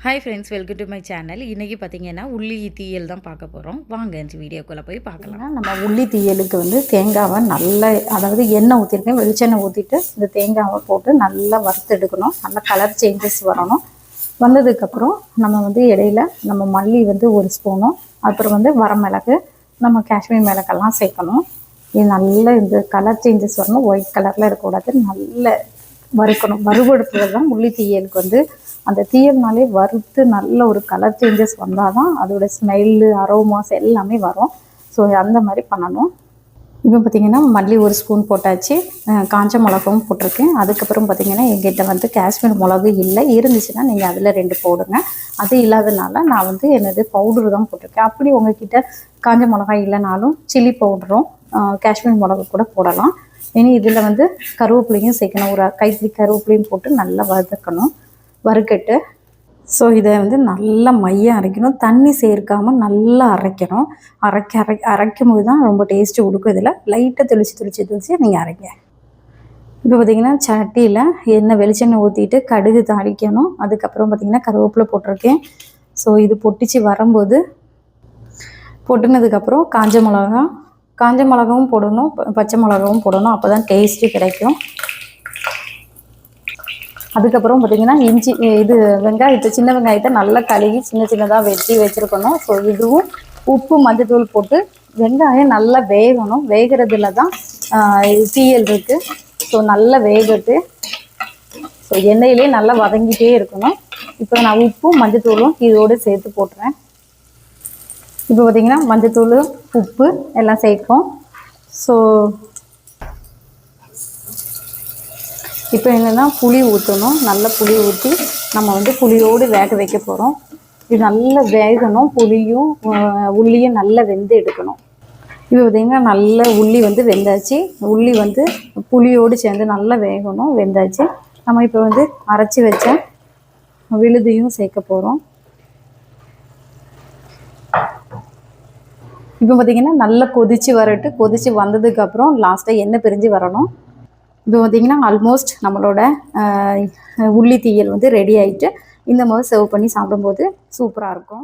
Hi friends, welcome to my channel. இன்றைக்கி பார்த்தீங்கன்னா உள்ளி தீயல் தான் பார்க்க போகிறோம். வாங்க இந்த வீடியோக்குள்ளே போய் பார்க்கலாம். நம்ம உள்ளி தீயலுக்கு வந்து தேங்காவை நல்லா, அதாவது எண்ணெய் ஊற்றிருக்கேன், வெளிச்செண்ணெய் ஊற்றிட்டு இந்த தேங்காவை போட்டு நல்லா வறுத்து எடுக்கணும். நல்லா கலர் சேஞ்சஸ் வரணும். வந்ததுக்கப்புறம் நம்ம வந்து இடையில நம்ம மல்லி வந்து ஒரு ஸ்பூனும், அப்புறம் வந்து வரமிளகு, நம்ம காஷ்மீர் மிளகெல்லாம் சேர்க்கணும். இது நல்லா இந்த கலர் சேஞ்சஸ் வரணும். ஒயிட் கலரில் இருக்கக்கூடாது, நல்ல வறுக்கணும். வறுவெடுப்புகள் தான் உள்ளி தீயலுக்கு வந்து அந்த தீயல்னாலே வறுத்து நல்ல ஒரு கலர் சேஞ்சஸ் வந்தால் தான் அதோட ஸ்மெல்லு, அரோமாஸ் எல்லாமே வரும். ஸோ அந்த மாதிரி பண்ணணும். இப்போ பார்த்திங்கன்னா மல்லி ஒரு ஸ்பூன் போட்டாச்சு, காஞ்ச மிளகாவும் போட்டிருக்கேன். அதுக்கப்புறம் பார்த்திங்கன்னா எங்கிட்ட வந்து காஷ்மீர் மிளகு இல்லை, இருந்துச்சுன்னா நீங்கள் அதில் 2 போடுங்க. அது இல்லாதனால நான் வந்து என்னது பவுடரு தான் போட்டிருக்கேன். அப்படி உங்ககிட்ட காஞ்ச மிளகாய் இல்லைனாலும் சில்லி பவுடரும் காஷ்மீர் மிளகு கூட போடலாம். இனி இதில் வந்து கருவேப்பிலையும் சேர்க்கணும். ஒரு கைப்பிடி கருவேப்பிலையும் போட்டு நல்லா வதக்கணும். வறுக்கட்டு. ஸோ இதை வந்து நல்லா மையம் அரைக்கணும். தண்ணி சேர்க்காமல் நல்லா அரைக்கணும். அரைக்கும் போது தான் ரொம்ப டேஸ்ட்டு கொடுக்கும். இதில் லைட்டாக தெளித்து நீங்கள் அரைங்க. இப்போ பார்த்திங்கன்னா சட்டியில் எண்ணெய் வெளிச்செண்ணெய் ஊற்றிட்டு கடுகு தாளிக்கணும். அதுக்கப்புறம் பார்த்திங்கன்னா கருவேப்பிலை போட்டிருக்கேன். ஸோ இது பொட்டிச்சு வரும்போது பொட்டுனதுக்கப்புறம் காஞ்ச மிளகாவும் போடணும், பச்சை மிளகாவும் போடணும். அப்போ தான் டேஸ்ட்டு கிடைக்கும். அதுக்கப்புறம் பார்த்திங்கன்னா சின்ன வெங்காயத்தை நல்லா கழுவி சின்னதாக வெட்டி வச்சுருக்கணும். ஸோ இதுவும் உப்பு மஞ்சத்தூள் போட்டு வெங்காயம் நல்லா வேகணும். வேகிறதுல தான் தீயல் இருக்குது. ஸோ நல்லா வேகட்டு. ஸோ எண்ணெயிலே நல்லா வதங்கிட்டே இருக்கணும். இப்போ நான் உப்பும் மஞ்சத்தூளும் இதோடு சேர்த்து போட்டுறேன். இப்போ பார்த்திங்கன்னா மஞ்சத்தூள், உப்பு எல்லாம் சேர்ப்போம். ஸோ இப்போ என்னென்னா புளி ஊற்றணும். நல்ல புளி ஊற்றி நம்ம வந்து புளியோடு வேக வைக்க போகிறோம். இது நல்லா வேகணும். புளியும் உள்ளியும் நல்லா வெந்து எடுக்கணும். இப்போ பார்த்திங்கன்னா நல்ல உள்ளி வந்து வெந்தாச்சு. உள்ளி வந்து புளியோடு சேர்ந்து நல்லா வேகணும். வெந்தாச்சு. நம்ம இப்போ வந்து அரைச்சி வச்ச விழுதையும் சேர்க்க போகிறோம். இப்போ பார்த்திங்கன்னா நல்லா கொதித்து வந்ததுக்கப்புறம் லாஸ்ட்டாக எண்ணெய் பிரிஞ்சு வரணும். இப்போ பார்த்திங்கன்னா ஆல்மோஸ்ட் நம்மளோட உள்ளி தீயல் வந்து ரெடி ஆகிட்டு இந்த மாதிரி சர்வ் பண்ணி சாப்பிடும்போது சூப்பராக இருக்கும்.